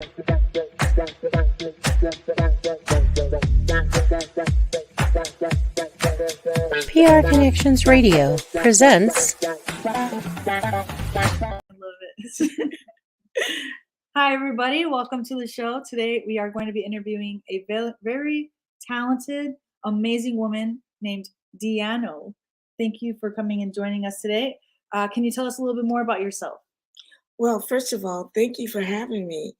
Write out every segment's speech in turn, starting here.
PR Connections Radio presents. I love it. Hi, everybody. Welcome to the show. Today, we are going to be interviewing a very talented, amazing woman named Dianne O. Thank you for coming and joining us today. Can you tell us a little bit more about yourself? Well, first of all, thank you for having me.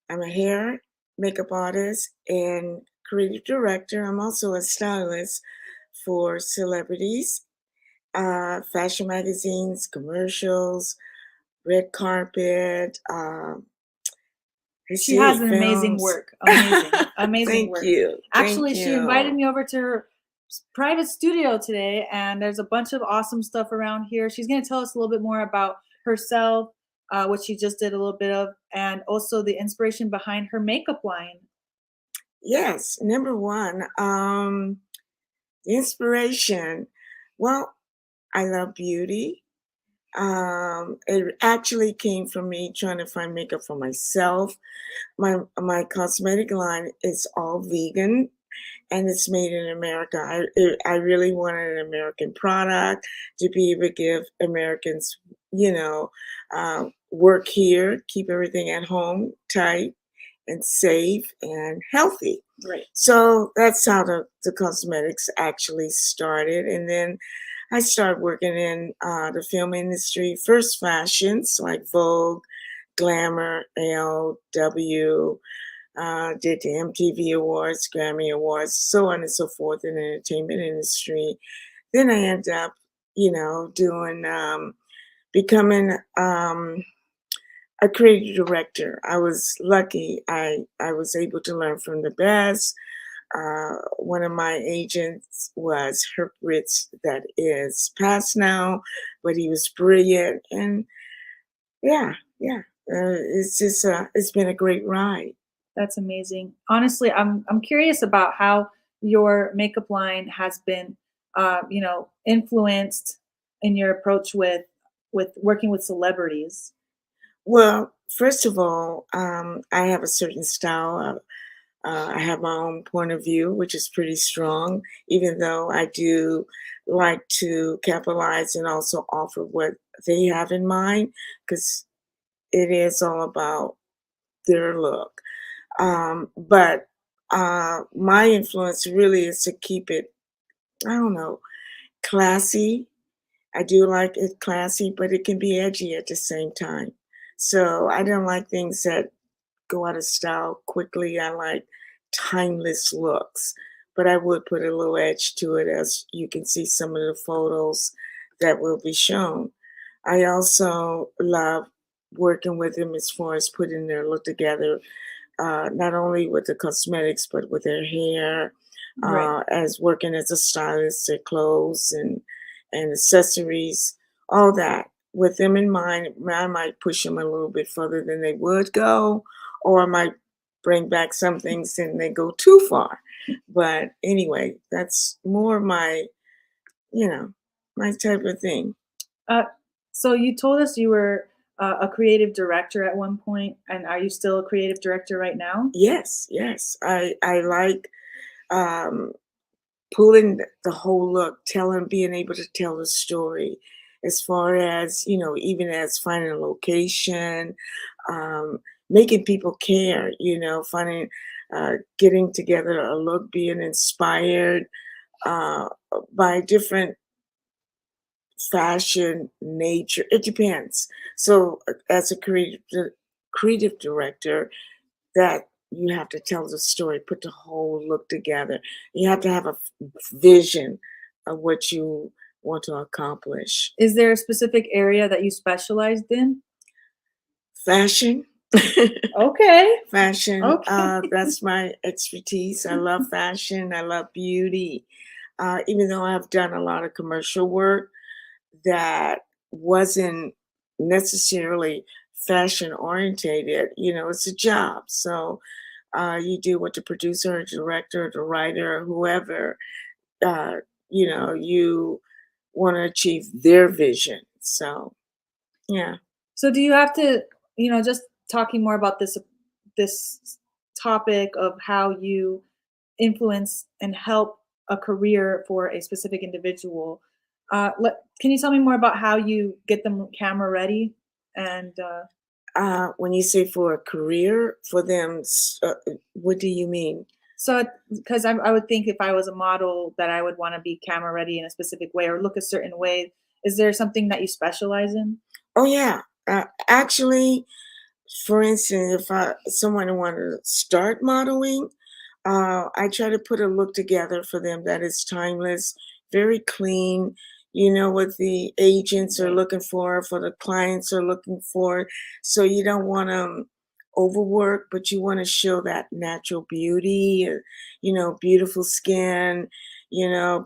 I'm a hair, makeup artist, and creative director. I'm also a stylist for celebrities, fashion magazines, commercials, red carpet. She has an amazing work. Amazing Thank work. you. Actually, Thank she you. invited me over to her private studio today, and there's a bunch of awesome stuff around here. She's going to tell us a little bit more about herself, what she just did a little bit of, and also the inspiration behind her makeup line. Yes, number one, inspiration. Well, I love beauty. It actually came from me trying to find makeup for myself. My cosmetic line is all vegan and it's made in America. I really wanted an American product to be able to give Americans, work here, keep everything at home tight and safe and healthy. Right. So that's how the cosmetics actually started. And then I started working in the film industry, first fashions like Vogue, Glamour, Elle, W, did the MTV Awards, Grammy Awards, so on and so forth in the entertainment industry. Then I ended up, becoming a creative director. I was lucky. I was able to learn from the best. One of my agents was Herb Ritz, that is passed now, but he was brilliant. And yeah. It's been a great ride. That's amazing. Honestly, I'm curious about how your makeup line has been, influenced in your approach with working with celebrities. Well, first of all, I have a certain style. I have my own point of view, which is pretty strong, even though I do like to capitalize and also offer what they have in mind, because it is all about their look. But my influence really is to keep it, I don't know, classy. I do like it classy, but it can be edgy at the same time. So I don't like things that go out of style quickly. I like timeless looks, but I would put a little edge to it, as you can see some of the photos that will be shown. I also love working with them as far as putting their look together, not only with the cosmetics, but with their hair, Right. as working as a stylist, their clothes and accessories, all that. With them in mind, I might push them a little bit further than they would go, or I might bring back some things and they go too far. But anyway, that's more my type of thing. Uh, so you told us you were a creative director at one point, and are you still a creative director right now? Yes. I like um, pulling the whole look, being able to tell the story, as far as, even as finding a location, um, making people care, getting together a look, being inspired uh, by different fashion, nature. It depends. So, as a creative director, that you have to tell the story, put the whole look together. You have to have a vision of what you want to accomplish. Is there a specific area that you specialized in? Fashion. Okay. Fashion. Okay. That's my expertise. I love fashion. I love beauty. Even though I've done a lot of commercial work that wasn't necessarily fashion orientated, it's a job. So you do what the producer, or director, or the writer, or whoever, uh, you want to achieve their vision. So, yeah. So do you have to, just talking more about this this topic of how you influence and help a career for a specific individual. Can you tell me more about how you get them camera ready? And When you say for a career, for them, what do you mean? so, because I would think if I was a model that I would want to be camera ready in a specific way or look a certain way. Is there something that you specialize in? Oh yeah, actually, for instance, if someone wanted to start modeling, I try to put a look together for them that is timeless, very clean. You know what the agents are Right. looking for the clients are looking for. So you don't want to overwork, but you want to show that natural beauty, beautiful skin,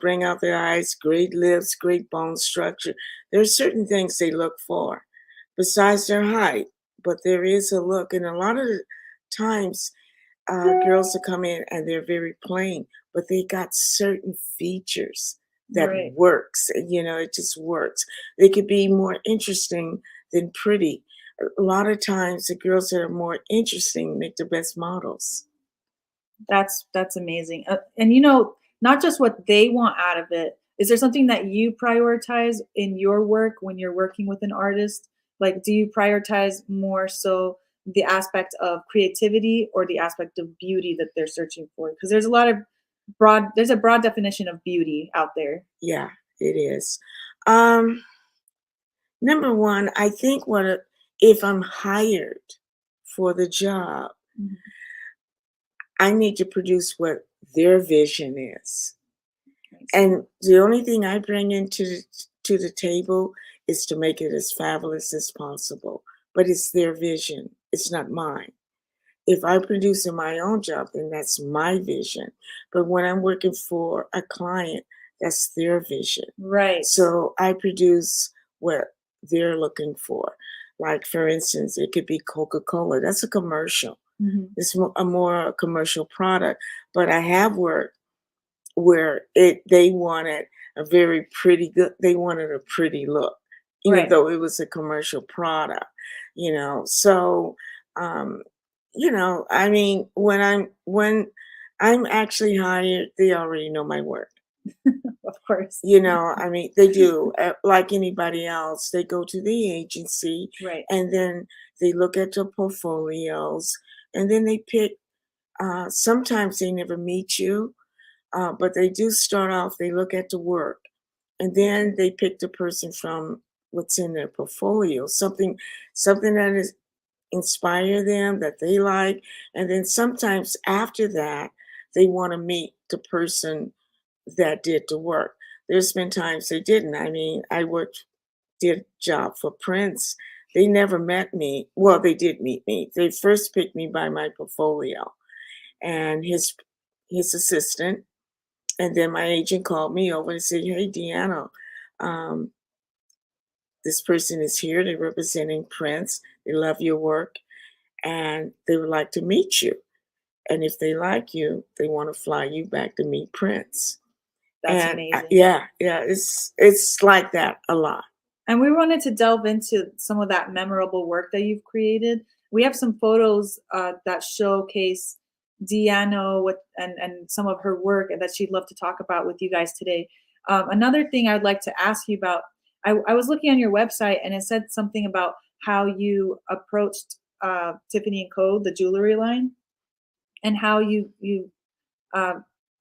bring out their eyes, great lips, great bone structure. There's certain things they look for besides their height, but there is a look. And a lot of the times, girls will come in and they're very plain, but they got certain features that Right. works. It just works. They could be more interesting than pretty. A lot of times, the girls that are more interesting make the best models. That's amazing. And not just what they want out of it. Is there something that you prioritize in your work when you're working with an artist? Like, do you prioritize more so the aspect of creativity or the aspect of beauty that they're searching for? Because there's a broad definition of beauty out there. Yeah, it is. Um, Number one, I think if I'm hired for the job, Mhm. I need to produce what their vision is. I see. And the only thing I bring to the table is to make it as fabulous as possible. But it's their vision. It's not mine. If I produce in my own job, then that's my vision. But when I'm working for a client, that's their vision. Right. So I produce what they're looking for. Like, for instance, it could be Coca-Cola. That's a commercial. Mhm. It's a more commercial product. But I have worked where they wanted a very pretty good they wanted a pretty look, even Right. though it was a commercial product. So um I mean, when I'm actually hired, they already know my work. Of course. I mean, they do. Like anybody else, they go to the agency Right. and then they look at the portfolios and then they pick. Sometimes they never meet you, but they do start off, they look at the work, and then they pick the person from what's in their portfolio, something that is inspire them that they like, and then sometimes after that, they want to meet the person that did the work. There's been times they didn't. I mean, did a job for Prince. They never met me. Well, they did meet me. They first picked me by my portfolio and his assistant. And then my agent called me over and said, "Hey, Dianne O, this person is here. They're representing Prince. They love your work and they would like to meet you. And if they like you, they want to fly you back to meet Prince." That's And amazing. yeah, it's like that a lot. And we wanted to delve into some of that memorable work that you've created. We have some photos that showcase Dianne O with and some of her work that she'd love to talk about with you guys today. Another thing I'd like to ask you about, I was looking on your website and it said something about how you approached Tiffany and Co, the jewelry line, and how you uh,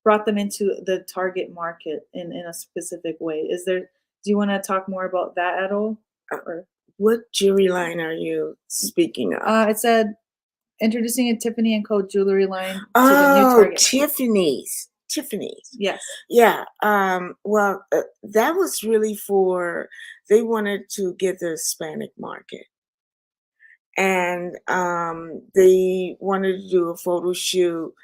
brought them into the target market in a specific way. Do you want to talk more about that at all? Uh, Or what jewelry line are you speaking of? it said introducing a Tiffany and Co jewelry line to the new Oh, target market. Tiffany's. Yes. Yeah. Well, that was really for they wanted to get the Hispanic market, and they wanted to do a photo shoot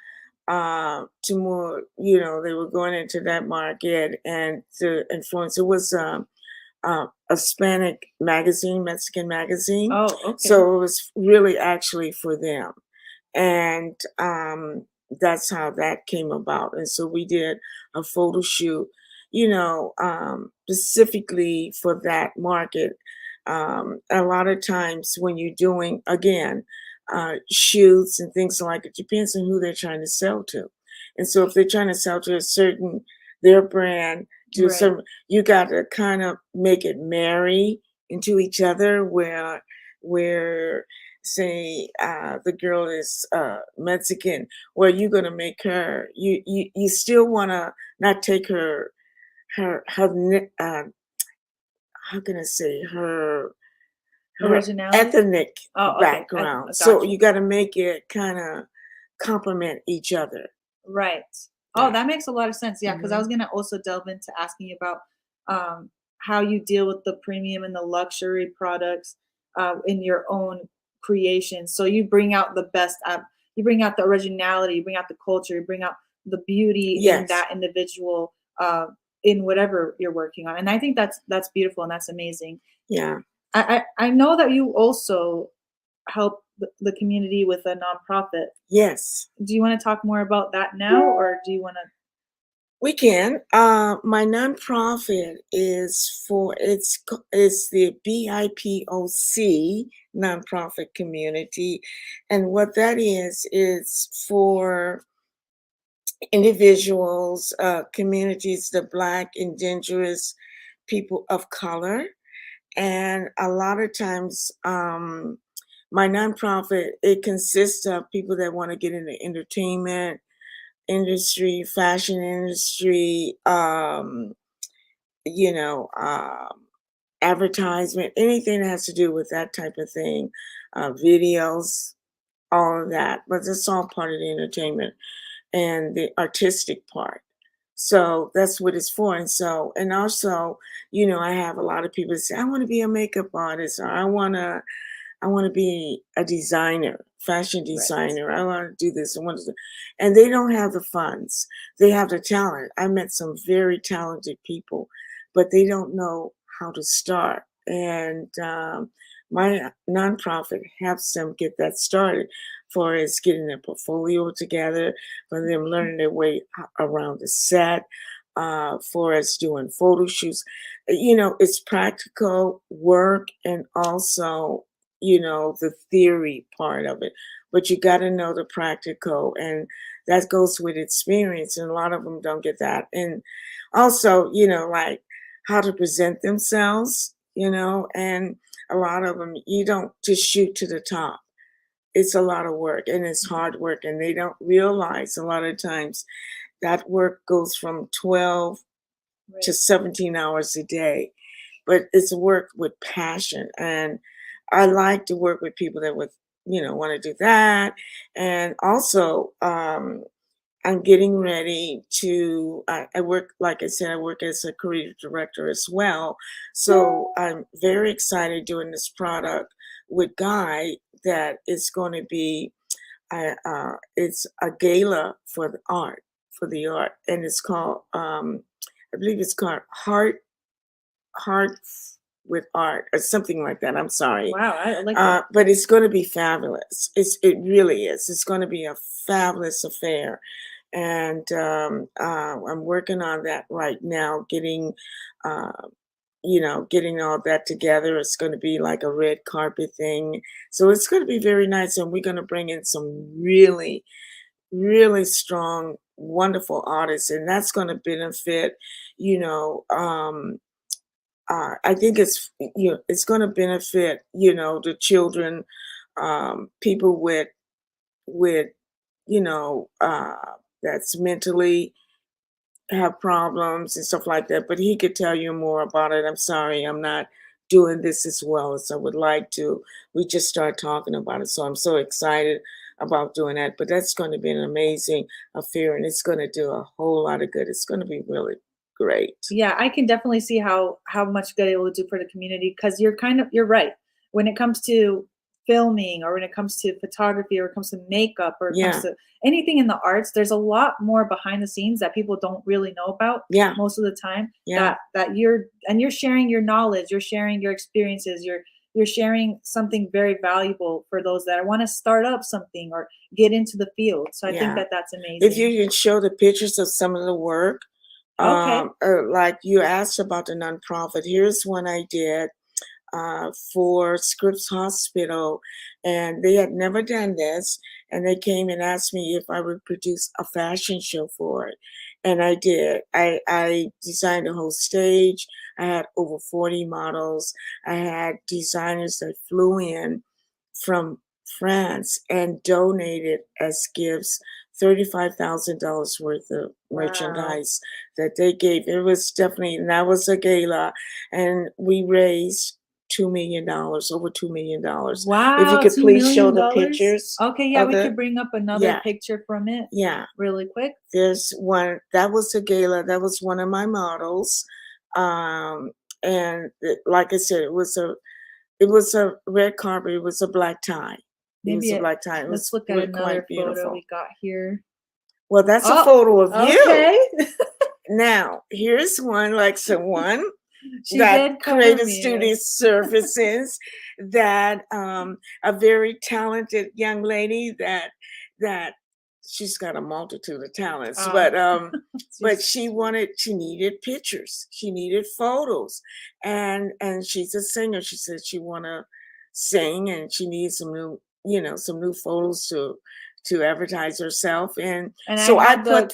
to more. They were going into that market and to influence. It was a Hispanic magazine, Mexican magazine, Oh, okay. so it was really actually for them. And that's how that came about. And so we did a photo shoot, specifically for that market. A lot of times when you're doing, again, shoots and things like it. Depends on who they're trying to sell to. And so if they're trying to sell to their brand to a Right. certain, you got to kind of make it marry into each other where say the girl is Mexican, where you're going to make her, you still want to not take her how can I say her Originality? ethnic Oh, okay. background. So Got you. you got to make it kind of complement each other. Right. Oh, Yeah. that makes a lot of sense. Yeah, because I Mhm. was gonna also delve into asking you about how you deal with the premium and the luxury products in your own creation. So you bring out the best, you bring out the originality, you bring out the culture, you bring out the beauty in Yes. that individual in whatever you're working on. And I think that's beautiful and that's amazing. Yeah. I know that you also help the community with a nonprofit. Yes. Do you want to talk more about that now, or do you want to? We can. My nonprofit it's the BIPOC nonprofit community, and what that is for individuals, communities, the Black, Indigenous, people of color, and a lot of times, my nonprofit it consists of people that want to get into entertainment industry, fashion industry, you know, advertisement, anything that has to do with that type of thing, videos, all of that. But it's all part of the entertainment and the artistic part. So that's what it's for. And so, and also, I have a lot of people that say, I want to be a makeup artist, or I want to be a designer, fashion Right. designer. I want to do this. I want to do, and they don't have the funds. They have the talent. I met some very talented people, but they don't know how to start. And my nonprofit helps them get that started, for as getting their portfolio together, for them learning their way around the set, for us doing photo shoots. It's practical work and also the theory part of it. But you got to know the practical, and that goes with experience. And a lot of them don't get that. And also, like how to present themselves, and a lot of them, you don't just shoot to the top. It's a lot of work and it's hard work, and they don't realize a lot of times that work goes from 12 to Right. 17 hours a day, but it's work with passion. And I like to work with people that would, want to do that. And also, I'm getting ready to, I work, like I said, I work as a creative director as well. So I'm very excited doing this product with Guy that is going to be, it's a gala for the art. And it's called, I believe it's called Hearts with Art or something like that. I'm sorry. Wow, I like that. But it's going to be fabulous. It really is. It's going to be a fabulous affair, and I'm working on that right now. Uh, getting all that together. It's going to be like a red carpet thing, so it's going to be very nice. And we're going to bring in some really, really strong, wonderful artists, and that's going to benefit. You know. I think it's going to benefit the children, people with you know uh, that's mentally have problems and stuff like that. But he could tell you more about it. I'm sorry, I'm not doing this as well as I would like to. We just started talking about it, so I'm so excited about doing that. But that's going to be an amazing affair, and it's going to do a whole lot of good. It's going to be really great. Yeah, I can definitely see how much good it will do for the community because you're right. When it comes to filming or when it comes to photography or it comes to makeup or it comes Yeah, to anything in the arts, there's a lot more behind the scenes that people don't really know about yeah, most of the time yeah. that you're sharing your knowledge, you're sharing your experiences, you're sharing something very valuable for those that want to start up something or get into the field. So I think Yeah. that that's If you amazing. can show the pictures of some of the work, Okay. or like you asked about the nonprofit, here's one I did. for Scripps Hospital, and they had never done this. And they came and asked me if I would produce a fashion show for it. And I did. I designed a whole stage. I had over 40 models. I had designers that flew in from France and donated as gifts $35,000 worth of Wow. merchandise that they gave. It was definitely, and that was a gala, and we raised $2 million, over $2 million. If you Wow, could $2 please show million? the pictures. Okay, yeah, of we the- could bring up another yeah. picture from it Yeah, really quick. there's one that was a gala. That was one of my models, and like I said, it was a red carpet. It was a black tie. It was Maybe a black tie. It was let's look at really another quite photo beautiful. we got here. Well, that's a Oh, photo of you. Okay. Now, here's one like someone She that did cover created me. studio services that a very talented young lady that she's got a multitude of talents, Oh. but she needed pictures. She needed photos. And she's a singer. She said she wanna sing and she needs some new photos to advertise herself. And so I put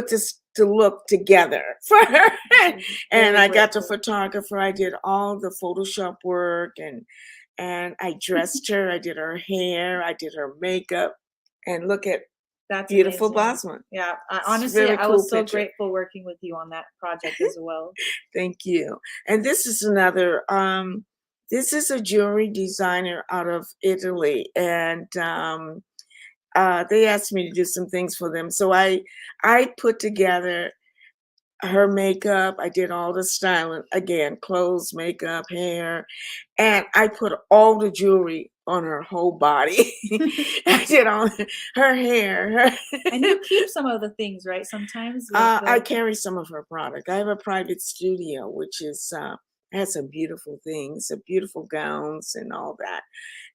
this to look together for her. And I got the photographer. I did all the Photoshop work and I dressed her. I did her hair. I did her makeup. And look at That's beautiful amazing. Basma. Yeah, It's honestly, very I cool was so picture. grateful working with you on that project as well. Thank you. And this is another. This is a jewelry designer out of Italy, and they asked me to do some things for them. So I put together her makeup. I did all the styling again, clothes, makeup, hair, and I put all the jewelry on her whole body. I did all her hair. And you keep some of the things, right? Sometimes. I carry some of her product. I have a private studio, which is has some beautiful things, beautiful gowns and all that.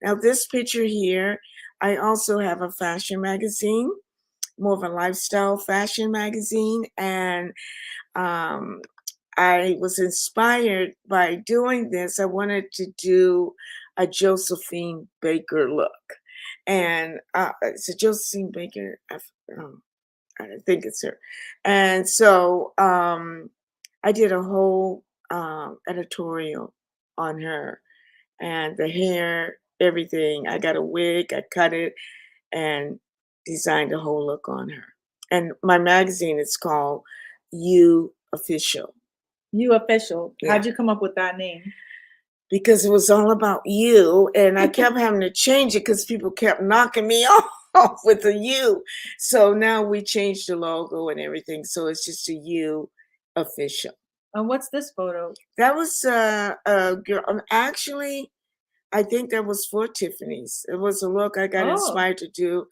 Now, this picture here, I also have a fashion magazine, more of a lifestyle fashion magazine, and I was inspired by doing this. I wanted to do a Josephine Baker look, and it's a Josephine Baker. I think it's her. And so I did a whole editorial on her and the hair, everything. I got a wig, I cut it, and designed a whole look on her. And my magazine is called You Official. You Official. Yeah. How'd you come up with that name? Because it was all about you, and I kept having to change it because people kept knocking me off with the U. So now we changed the logo and everything, so it's just a You Official. And what's this photo? That was a girl. Actually, I think that was for Tiffany's. It was a look I got inspired to do,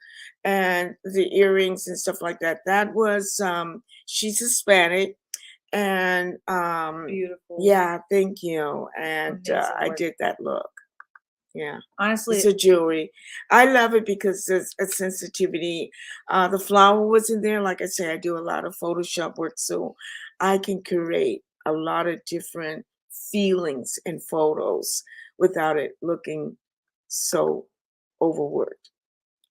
and the earrings and stuff like that. That was she's Hispanic, and Beautiful. yeah, thank you. And Amazing I work. did that look. Yeah. Honestly, It's a jewelry. I love it because there's a sensitivity. The flower was in there. Like I say, I do a lot of Photoshop work, so I can create a lot of different feelings in photos without it looking so overworked.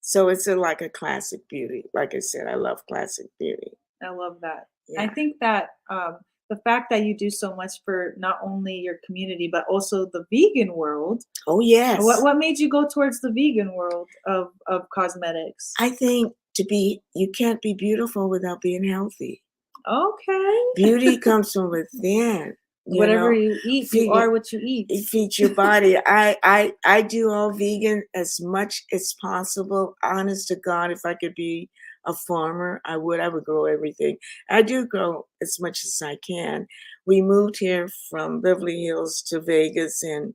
So it's like a classic beauty. Like I said, I love classic beauty. I love that. Yeah. I think that the fact that you do so much for not only your community but also the vegan world. Oh yes. What made you go towards the vegan world of cosmetics? I think you can't be beautiful without being healthy. Okay. Beauty comes from within. Whatever you eat, you are what you eat. It feeds your body. I do all vegan as much as possible. Honest to God, if I could be a farmer, I would grow everything. I do grow as much as I can. We moved here from Beverly Hills to Vegas, and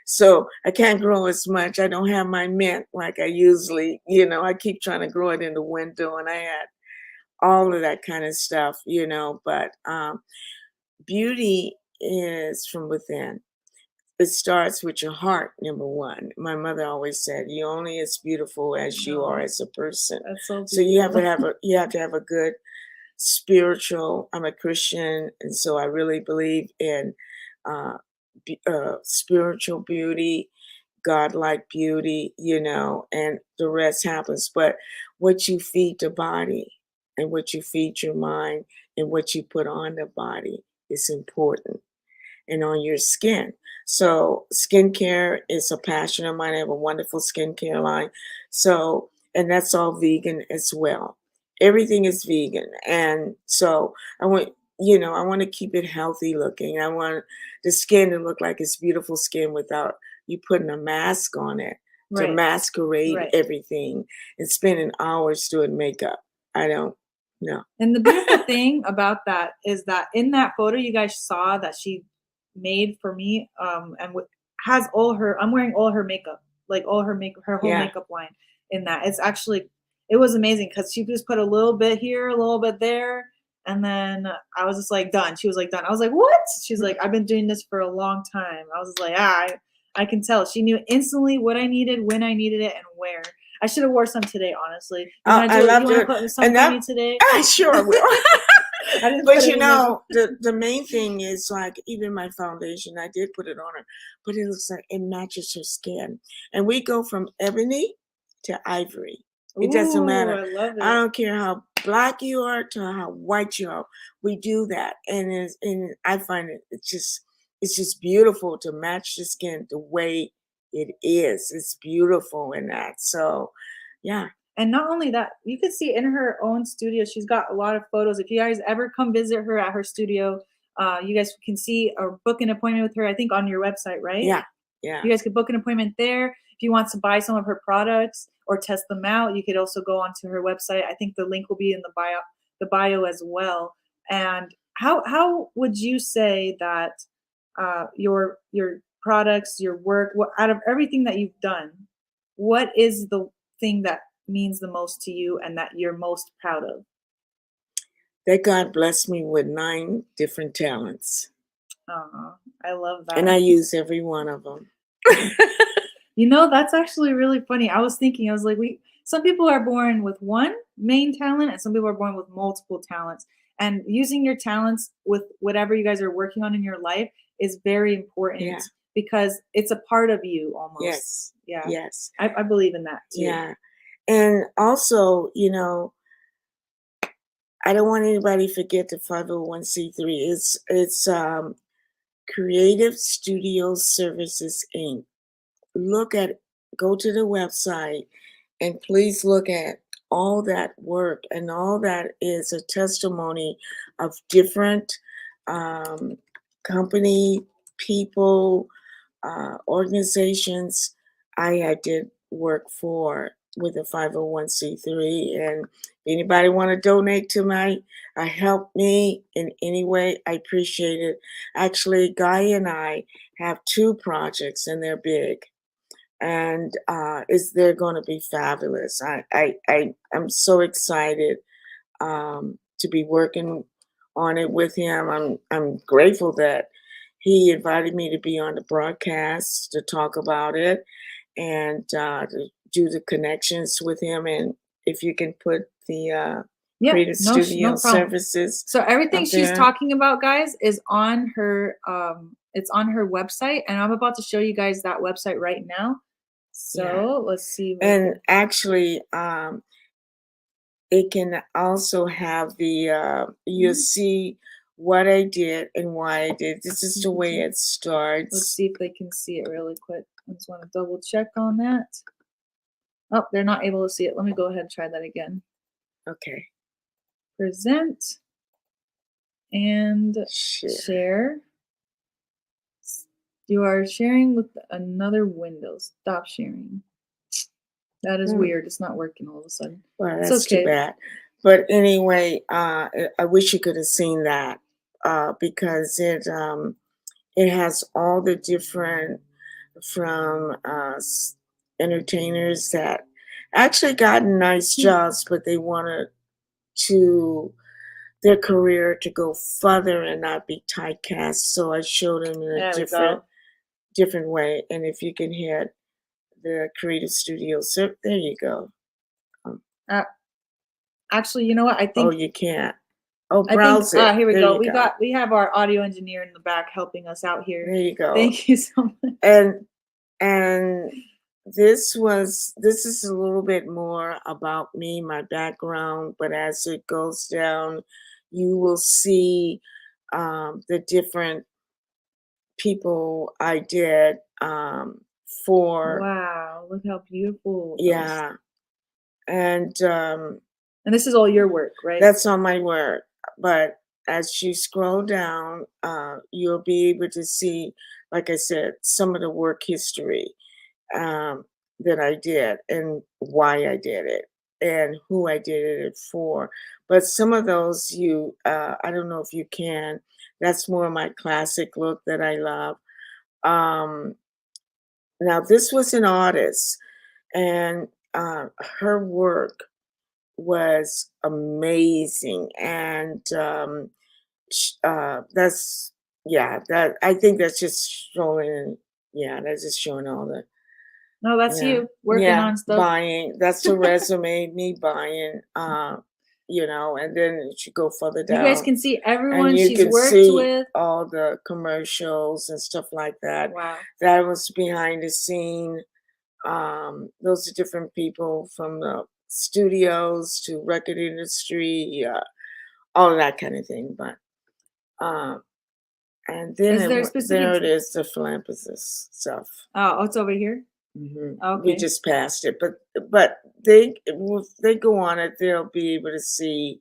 so I can't grow as much. I don't have my mint like I usually, I keep trying to grow it in the window, and I had all of that kind of stuff, but beauty is from within. It starts with your heart, number one. My mother always said, "You're only as beautiful as you are as a person." That's so So you have beautiful. to have a good spiritual. I'm a Christian, and so I really believe in spiritual beauty, godlike beauty, and the rest happens. But what you feed the body and what you feed your mind and what you put on the body is important, and on your skin. So skincare is a passion of mine. I have a wonderful skincare line. So, and that's all vegan as well. Everything is vegan. And so I want to keep it healthy looking. I want the skin to look like it's beautiful skin without you putting a mask on it to Right. masquerade Right. everything and spending hours doing makeup. I don't know. And the beautiful thing about that is that in that photo you guys saw that she made for me, and has all her, I'm wearing all her makeup, like all her her whole Yeah. makeup line in that. It was amazing because she just put a little bit here, a little bit there, and then I was just like done. She was like done. I was like, what? She's like, I've been doing this for a long time. I was just like, I can tell. She knew instantly what I needed, when I needed it, and where. I should have wore some today, honestly. You I love want to it. put some And for that, me today? I sure will. I didn't But put any makeup. the main thing is, like, even my foundation, I did put it on her, but it looks like it matches her skin. And we go from ebony to ivory. It doesn't Ooh, matter. I love I it. don't care how black you are to how white you are. We do that, and I find it's just beautiful to match the skin the way it is. It's beautiful in that. So, yeah. And not only that, you can see in her own studio, she's got a lot of photos. If you guys ever come visit her at her studio, you guys can see or book an appointment with her, I think on your website, right? Yeah. Yeah. You guys could book an appointment there. If you want to buy some of her products or test them out, you could also go onto her website. I think the link will be in the bio as well. And how would you say that your products, your work, out of everything that you've done, what is the thing that means the most to you and that you're most proud of? That God blessed me with 9 different talents, I love and I that. use every one of them. That's actually really funny. I was like, some people are born with one main talent and some people are born with multiple talents. And using your talents with whatever you guys are working on in your life is very important Yeah. because it's a part of you almost. Yes. Yeah. Yes. I believe in that too. Yeah. And also, I don't want anybody to forget the 501c3. It's Creative Studio Services Inc. Go to the website and please look at all that work, and all that is a testimony of different company, people, organizations I did work for with a 501c3. And anybody want to donate to help me in any way, I appreciate it. Actually, Guy and I have 2 projects, and they're big, and they're going to be fabulous. I'm so excited to be working on it with him. I'm grateful that he invited me to be on the broadcast to talk about it, and to do the connections with him. And if you can put the Creative Studio no problem. Services. So everything up she's there. talking about, guys, is on her it's on her website, and I'm about to show you guys that website right now. So let's see. And actually, it can also have the you'll see what I did and why I did. This is the way it starts. Let's see if they can see it really quick. I just want to double check on that. Oh, they're not able to see it. Let me go ahead and try that again. Okay. Present and share. You are sharing with another window. Stop sharing. That is weird. It's not working all of a sudden. Well, It's that's too okay. bad. But anyway, I wish you could have seen that because it has all the different from entertainers that actually got nice jobs, but they wanted their career to go further and not be typecast. So I showed them in a different way. And if you can hit the Creative Studio, so there you go. Actually, you know what? I Oh, think you can't. Oh, I think browse it. here we There go. you We go. got we have our audio engineer in the back helping us out here. There you go. Thank you so much. And this is a little bit more about me, my background, but as it goes down, you will see the different people I did for Wow, look how beautiful. yeah, and And this is all your work, right? that's on my work. But as you scroll down, you'll be able to see, like I said, some of the work history um, that I did and why I did it and who I did it for. But some of those I don't know if you can. That's more my classic look that I love. Um, Now, this was an artist, and her work was amazing. And that's, yeah, that I think that's just showing, yeah, that's just showing all the, No, that's yeah, you working yeah, on stuff. buying. That's the resume, me buying, and then it should go further You guys down. can see everyone And you she's can worked see with. all the commercials and stuff like that. Wow. That was behind the scene. Those are different people from the studios to record industry, all of that kind of thing. But and then Is there there specific? it is, the philanthropist stuff. Oh, it's over here. We Okay. just passed it, but they if they go on it, they'll be able to see.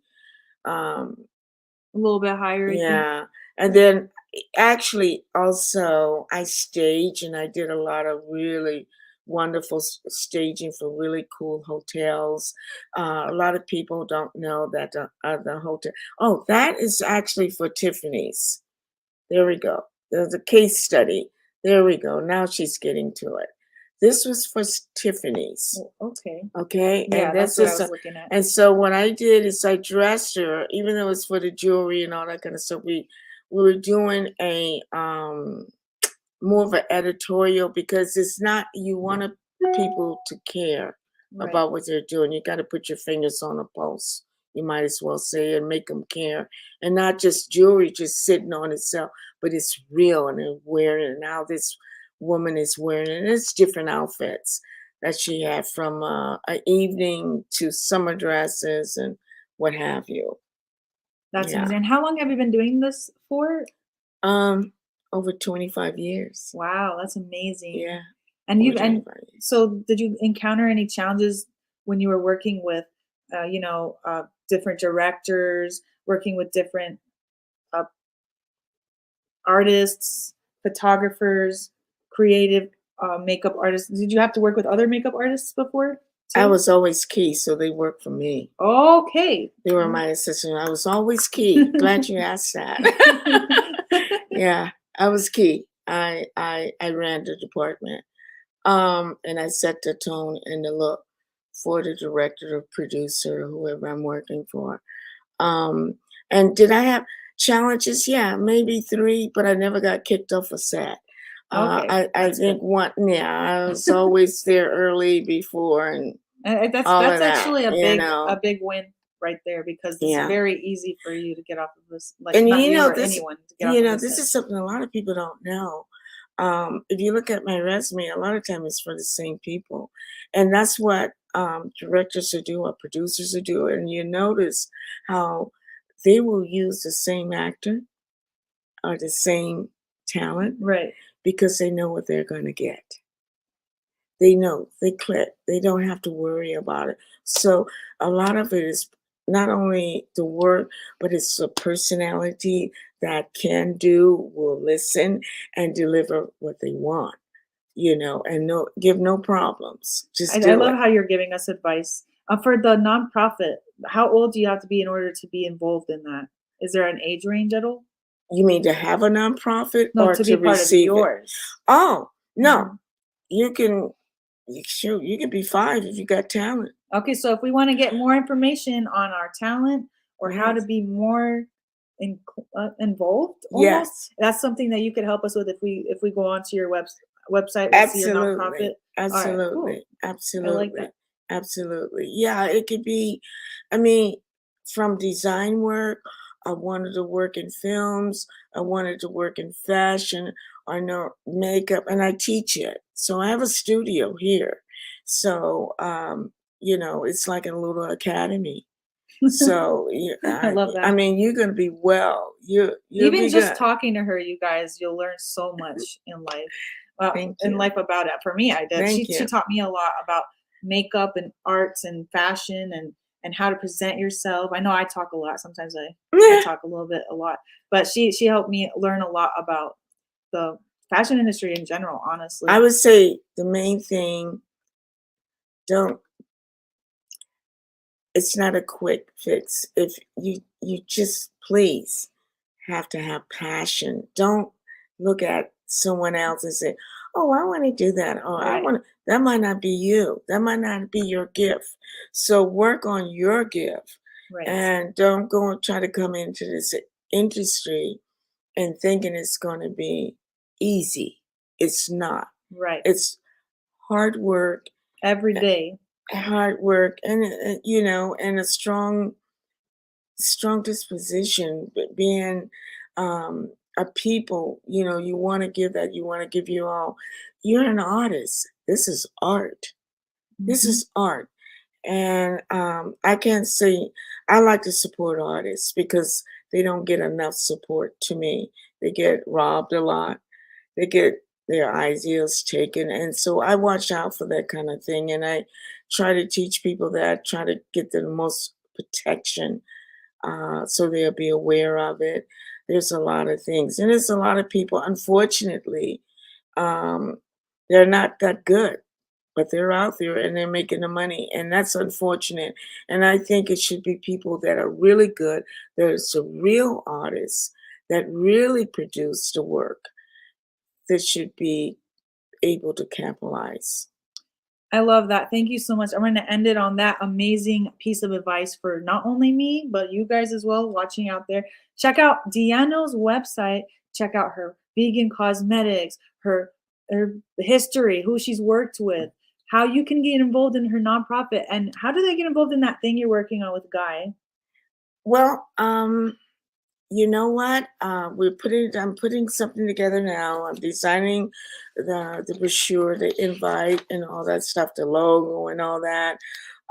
Um, A little bit higher, I think. yeah, and then actually also I stage and I did a lot of really wonderful staging for really cool hotels. A lot of people don't know that the hotel. Oh, that is actually for Tiffany's. There we go. There's a case study. There we go. Now she's getting to it. This was for Tiffany's. Oh, okay. Okay. Yeah, And that's this what I is was looking at. and so what I did is I dressed her, even though it's for the jewelry and all that kind of stuff. We were doing a more of an editorial because it's not you want people to care Right. about what they're doing. You got to put your fingers on the pulse. You might as well say and make them care, and not just jewelry just sitting on itself, but it's real and they're wearing it. Now this woman is wearing it. And it's different outfits that she had from an evening to summer dresses and what have you. That's Yeah. amazing. And how long have you been doing this for? Over 25 years. Wow, that's amazing. Yeah. And over you've and 25 years. so did you encounter any challenges when you were working with different directors, working with different uh, artists, photographers, creative makeup artists? Did you have to work with other makeup artists before I too? was always key, so they worked for me. Okay. They were my assistant. I was always key. Glad you asked that. Yeah, I was key. I ran the department. And I set the tone and the look for the director or producer or whoever I'm working for. And did I have challenges? Yeah, maybe 3, but I never got kicked off a set. Okay, I that's think good. one, yeah, I was always there early before and That's all of that's that, actually a you know. big win right there because it's Yeah. very easy for you to get off of this, like And not you you know, or this, anyone to get off of this this set. is something a lot of people don't know. If you look at my resume, a lot of time it's for the same people, and that's what directors will do or producers will do. And you notice how they will use the same actor or the same talent Right. because they know what they're going to get. They know, they click, they don't have to worry about it. So a lot of it is not only the work, but it's the personality that can do, will listen, and deliver what they want, and give no problems. Just I do love it. how you're giving us advice. For the nonprofit, how old do you have to be in order to be involved in that? Is there an age range at all? You mean to have a nonprofit No, or to to be part of receive it? yours. Oh, no. Mhm. You can, shoot, you can be 5 if you got talent. Okay, so if we want to get more information on our talent or how to Yes. be more involved, Yes. almost, that's something that you could help us with if we go onto your website. We'll see your nonprofit. Absolutely. All right, cool. Absolutely. I like that. Absolutely. Yeah, it could be, I mean, from design work I wanted to work in films. I wanted to work in fashion or no makeup, and I teach it. So I have a studio here. So, it's like a little academy. So I love I that. mean, you're gonna be well. You'll Even be just good. talking to her, you guys, you'll learn so much in life. Thank In you. life about it. For me, I did. She Thank she you. taught me a lot about makeup and arts and fashion and how to present yourself. I know I talk a lot. Sometimes I talk a lot. But she helped me learn a lot about the fashion industry in general, honestly. I would say the main thing, don't it's not a quick fix. If you just please have to have passion. Don't look at someone else and say, "Oh, I want to do that." Or I Right. want that might not be you. That might not be your gift. So work on your gift Right. and don't go and try to come into this industry and thinking it's going to be easy. It's not. Right. It's hard work, Every day. and a strong disposition, but being a people, you want to give that, you want to give you all. You're an artist. This is art. This Mhm. is art. And I can't say I like to support artists because they don't get enough support to me. They get robbed a lot. They get their ideas taken. And so I watch out for that kind of thing. And I try to teach people that, try to get the most protection so they'll be aware of it. There's a lot of things. And there's a lot of people, unfortunately, um, they're not that good, but they're out there and they're making the money. And that's unfortunate. And I think it should be people that are really good, there's a real artists that really produce the work that should be able to capitalize. I love that. Thank you so much. I'm going to end it on that amazing piece of advice for not only me, but you guys as well watching out there. Check out Dianne O's website. Check out her vegan cosmetics, her history, who she's worked with, how you can get involved in her nonprofit, and how do they get involved in that thing you're working on with Guy? Well, you know what? I'm putting something together now. I'm designing the brochure, the invite, and all that stuff, the logo and all that.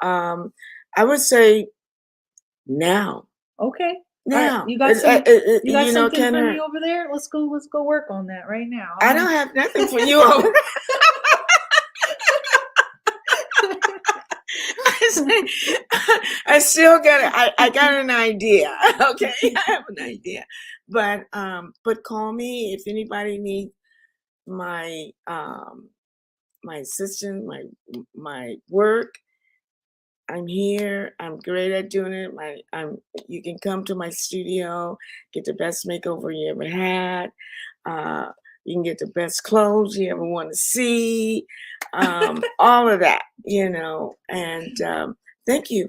I would say now, Okay. All right. now, You got something can for me hurt. over there? Let's go work on that right now. I don't have nothing for you. Over. I still got it. I got an idea. Okay, I have an idea, but call me if anybody needs my my assistant, my work. I'm here. I'm great at doing it. You can come to my studio, get the best makeover you ever had. You can get the best clothes you ever want to see. All of that, And thank you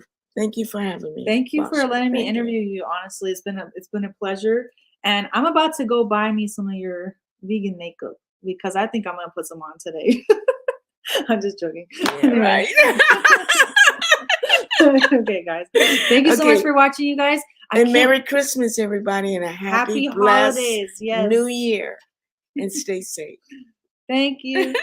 for having me, Thank you for Basma. letting me Thank you. interview you. Honestly, it's been a pleasure, and I'm about to go buy me some of your vegan makeup because I think I'm gonna put some on today. I'm just joking. Yeah, Anyway. right. Okay, guys. Thank you so much Okay. for watching, you guys. And Merry Christmas, everybody, and a Happy happy, blessed holidays. Yes. New Year. And stay safe. Thank you.